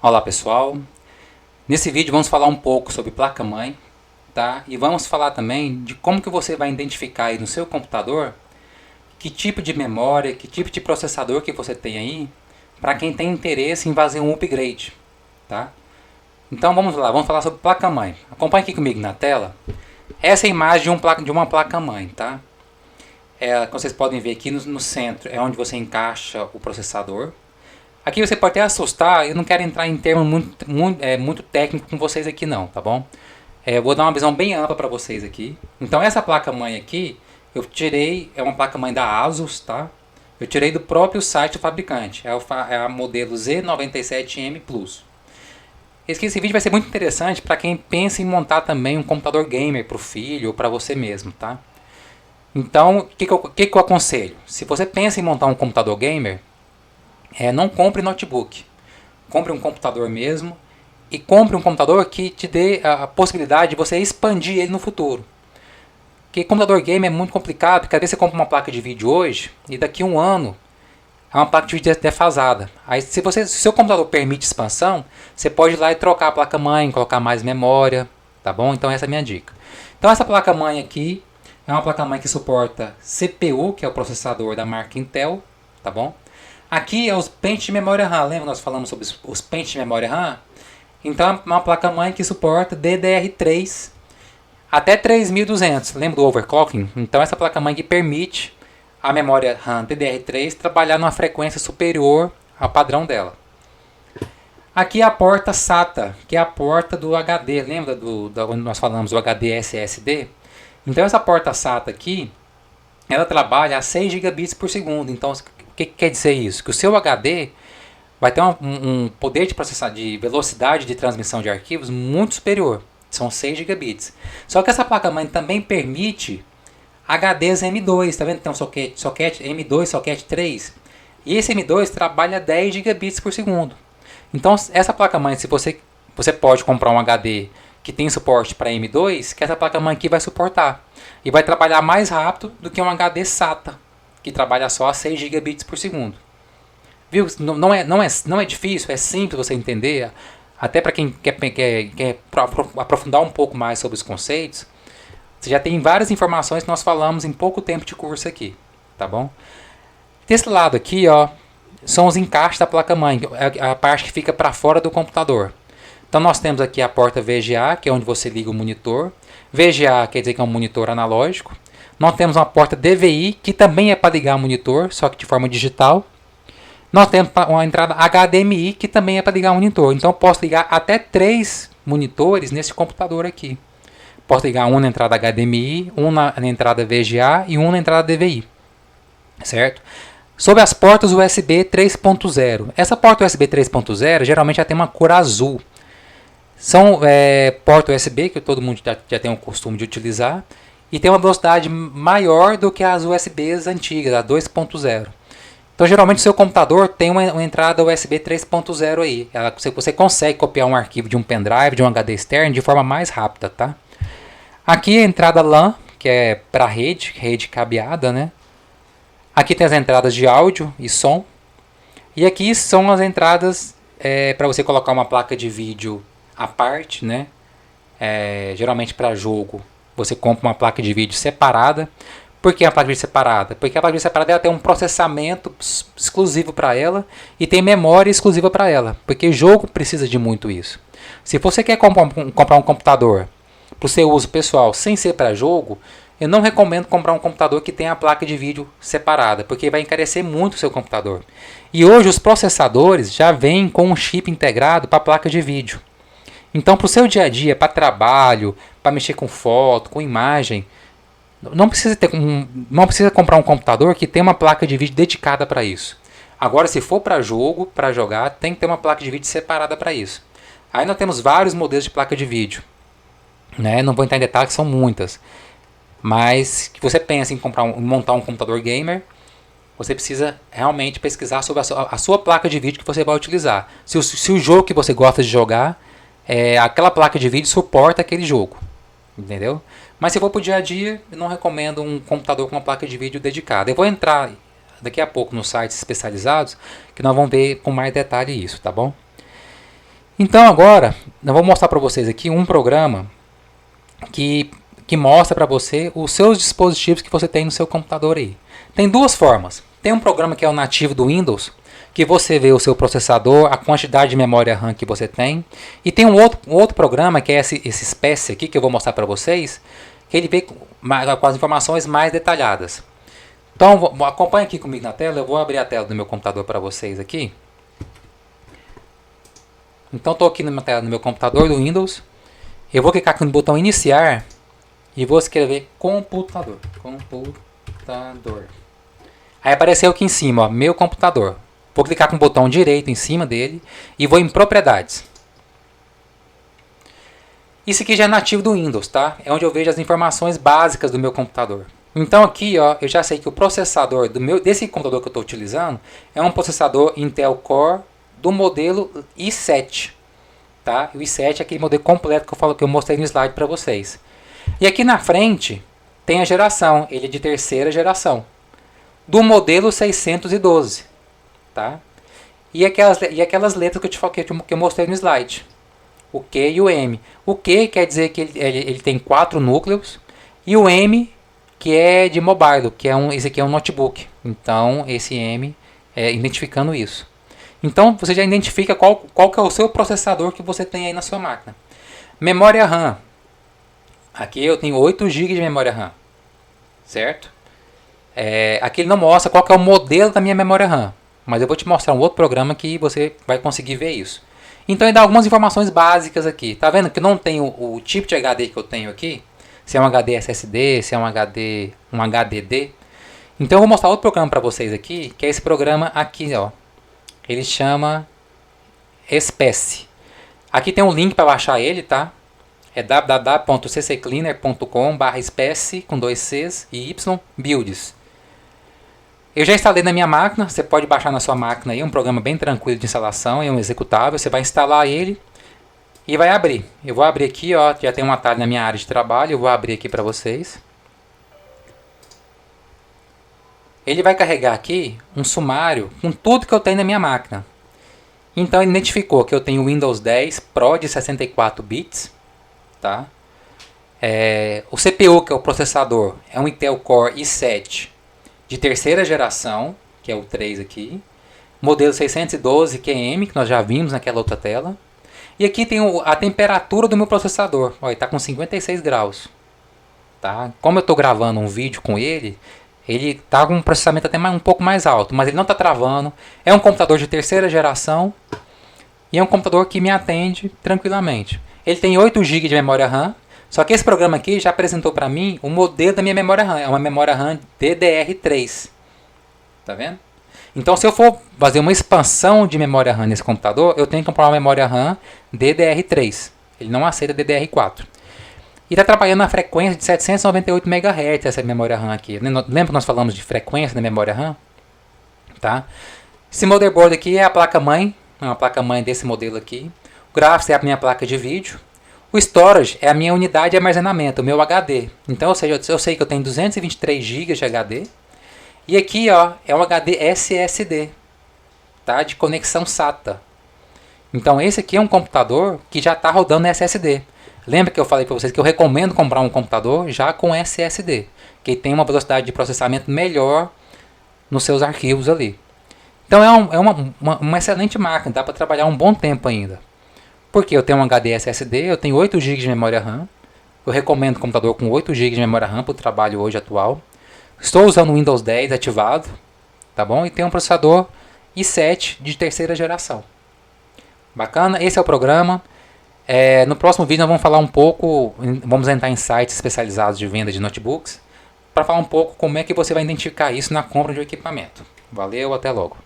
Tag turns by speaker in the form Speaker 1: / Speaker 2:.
Speaker 1: Olá pessoal, nesse vídeo vamos falar um pouco sobre placa-mãe, tá? E vamos falar também de como que você vai identificar aí no seu computador que tipo de memória, que tipo de processador que você tem aí, para quem tem interesse em fazer um upgrade, tá? Então vamos lá, vamos falar sobre placa-mãe. Acompanhe aqui comigo na tela. Essa é a imagem de uma placa-mãe, tá? Como vocês podem ver aqui no centro é onde você encaixa o processador. Aqui você pode até assustar, eu não quero entrar em termos muito técnicos com vocês aqui não, tá bom? Eu vou dar uma visão bem ampla para vocês aqui. Então essa placa-mãe aqui, eu tirei, é uma placa-mãe da ASUS, tá? Eu tirei do próprio site do fabricante, é a modelo Z97M Plus. Esse vídeo vai ser muito interessante para quem pensa em montar também um computador gamer para o filho ou para você mesmo, tá? Então, o que eu aconselho? Se você pensa em montar um computador gamer, não compre notebook, compre um computador mesmo e compre um computador que te dê a possibilidade de você expandir ele no futuro. Porque computador game é muito complicado, porque às vezes você compra uma placa de vídeo hoje e daqui a um ano é uma placa de vídeo defasada. Aí se o seu computador permite expansão, você pode ir lá e trocar a placa-mãe, colocar mais memória, tá bom? Então essa é a minha dica. Então essa placa-mãe aqui é uma placa-mãe que suporta CPU, que é o processador da marca Intel, tá bom? Aqui é os pentes de memória RAM, lembra que nós falamos sobre os pentes de memória RAM? Então é uma placa-mãe que suporta DDR3 até 3200, lembra do overclocking? Então essa placa-mãe que permite a memória RAM DDR3 trabalhar numa frequência superior ao padrão dela. Aqui é a porta SATA, que é a porta do HD, lembra onde nós falamos do HD SSD? Então essa porta SATA aqui, ela trabalha a 6 gigabits por segundo, então o que quer dizer isso? Que o seu HD vai ter um poder de processamento, de velocidade de transmissão de arquivos muito superior. São 6 gigabits. Só que essa placa-mãe também permite HDs M2. Tá vendo? Tem um socket M2, socket 3. E esse M2 trabalha 10 gigabits por segundo. Então essa placa-mãe, se você pode comprar um HD que tem suporte para M2, que essa placa-mãe aqui vai suportar. E vai trabalhar mais rápido do que um HD SATA, que trabalha só a 6 gigabits por segundo. Viu? Não é difícil, é simples você entender. Até para quem quer aprofundar um pouco mais sobre os conceitos, você já tem várias informações que nós falamos em pouco tempo de curso aqui, tá bom? Desse lado aqui, ó, são os encaixes da placa-mãe, a parte que fica para fora do computador. Então nós temos aqui a porta VGA, que é onde você liga o monitor. VGA quer dizer que é um monitor analógico. Nós temos uma porta DVI, que também é para ligar o monitor, só que de forma digital. Nós temos uma entrada HDMI, que também é para ligar o monitor. Então eu posso ligar até 3 monitores nesse computador aqui. Posso ligar um na entrada HDMI, um na entrada VGA e um na entrada DVI. Certo? Sobre as portas USB 3.0. Essa porta USB 3.0 geralmente já tem uma cor azul. São portas USB que todo mundo já tem o costume de utilizar. E tem uma velocidade maior do que as USBs antigas, a 2.0. Então geralmente o seu computador tem uma entrada USB 3.0 aí. Você consegue copiar um arquivo de um pendrive, de um HD externo de forma mais rápida, tá? Aqui a entrada LAN, que é para rede cabeada, né? Aqui tem as entradas de áudio e som. E aqui são as entradas para você colocar uma placa de vídeo à parte, né? Geralmente para jogo você compra uma placa de vídeo separada. Por que a placa de vídeo separada? Porque a placa de vídeo separada ela tem um processamento exclusivo para ela e tem memória exclusiva para ela. Porque jogo precisa de muito isso. Se você quer comprar um computador para o seu uso pessoal sem ser para jogo, eu não recomendo comprar um computador que tenha a placa de vídeo separada, porque vai encarecer muito o seu computador. E hoje os processadores já vêm com um chip integrado para a placa de vídeo. Então para o seu dia a dia, para trabalho, para mexer com foto, com imagem, não precisa comprar um computador que tenha uma placa de vídeo dedicada para isso. Agora se for para jogo, para jogar, tem que ter uma placa de vídeo separada para isso. Aí nós temos vários modelos de placa de vídeo. Né? Não vou entrar em detalhes, são muitas. Mas se você pensa em montar um computador gamer, você precisa realmente pesquisar sobre a sua placa de vídeo que você vai utilizar. Se o jogo que você gosta de jogar, aquela placa de vídeo suporta aquele jogo. Entendeu? Mas se for para o dia a dia, eu não recomendo um computador com uma placa de vídeo dedicada. Eu vou entrar daqui a pouco nos sites especializados, que nós vamos ver com mais detalhe isso, tá bom? Então agora, eu vou mostrar para vocês aqui um programa que mostra para você os seus dispositivos que você tem no seu computador aí. Tem duas formas. Tem um programa que é o nativo do Windows, que você vê o seu processador, a quantidade de memória RAM que você tem. E tem um outro programa, que é esse SPECE aqui, que eu vou mostrar para vocês, que ele vê com as informações mais detalhadas. Então, acompanhe aqui comigo na tela. Eu vou abrir a tela do meu computador para vocês aqui. Então, estou aqui na tela do meu computador do Windows. Eu vou clicar aqui no botão iniciar e vou escrever computador. Computador. Aí apareceu aqui em cima, ó, meu computador. Vou clicar com o botão direito em cima dele e vou em propriedades. Isso aqui já é nativo do Windows, tá? É onde eu vejo as informações básicas do meu computador. Então aqui, ó, eu já sei que o processador desse computador que eu estou utilizando é um processador Intel Core do modelo i7. Tá? O i7 é aquele modelo completo que eu mostrei no slide para vocês. E aqui na frente tem a geração, ele é de terceira geração, do modelo 612. Tá? E aquelas letras que eu mostrei no slide, o Q e o M. O Q quer dizer que ele tem 4 núcleos, e o M que é de mobile, esse aqui é um notebook. Então esse M é identificando isso. Então você já identifica qual que é o seu processador que você tem aí na sua máquina. Memória RAM. Aqui eu tenho 8 GB de memória RAM. Certo? Aqui ele não mostra qual que é o modelo da minha memória RAM. Mas eu vou te mostrar um outro programa que você vai conseguir ver isso. Então ele dá algumas informações básicas aqui. Tá vendo que não tem o tipo de HD que eu tenho aqui? Se é um HD SSD, se é um HDD. Então eu vou mostrar outro programa para vocês aqui, que é esse programa aqui, ó. Ele chama SPECE. Aqui tem um link para baixar ele, tá? É www.ccleaner.com/SPECE com 2 Cs e Y builds. Eu já instalei na minha máquina, você pode baixar na sua máquina aí, um programa bem tranquilo de instalação, é um executável, você vai instalar ele e vai abrir. Eu vou abrir aqui, ó, já tem um atalho na minha área de trabalho, eu vou abrir aqui para vocês. Ele vai carregar aqui um sumário com tudo que eu tenho na minha máquina. Então ele identificou que eu tenho o Windows 10 Pro de 64 bits. Tá? O CPU, que é o processador, é um Intel Core i7 de terceira geração, que é o 3 aqui. Modelo 612 QM, que nós já vimos naquela outra tela. E aqui tem a temperatura do meu processador. Olha, está com 56 graus. Tá? Como eu estou gravando um vídeo com ele está com um processamento até um pouco mais alto, mas ele não está travando. É um computador de terceira geração e é um computador que me atende tranquilamente. Ele tem 8 GB de memória RAM, só que esse programa aqui já apresentou para mim o modelo da minha memória RAM. É uma memória RAM DDR3. Tá vendo? Então, se eu for fazer uma expansão de memória RAM nesse computador, eu tenho que comprar uma memória RAM DDR3. Ele não aceita DDR4. E está trabalhando na frequência de 798 MHz essa memória RAM aqui. Lembra que nós falamos de frequência da memória RAM? Tá? Esse motherboard aqui é a placa-mãe, uma placa-mãe desse modelo aqui. O gráfico é a minha placa de vídeo. O storage é a minha unidade de armazenamento, o meu HD. Então, ou seja, eu sei que eu tenho 223 GB de HD. E aqui, ó, é um HD SSD, tá? De conexão SATA. Então, esse aqui é um computador que já está rodando SSD. Lembra que eu falei para vocês que eu recomendo comprar um computador já com SSD, que tem uma velocidade de processamento melhor nos seus arquivos ali. Então é uma excelente máquina, dá para trabalhar um bom tempo ainda. Porque eu tenho um HD SSD, eu tenho 8 GB de memória RAM. Eu recomendo um computador com 8 GB de memória RAM para o trabalho hoje atual. Estou usando o Windows 10 ativado, tá bom? E tem um processador i7 de terceira geração. Bacana, esse é o programa. No próximo vídeo nós vamos falar um pouco, vamos entrar em sites especializados de venda de notebooks, para falar um pouco como é que você vai identificar isso na compra de um equipamento. Valeu, até logo.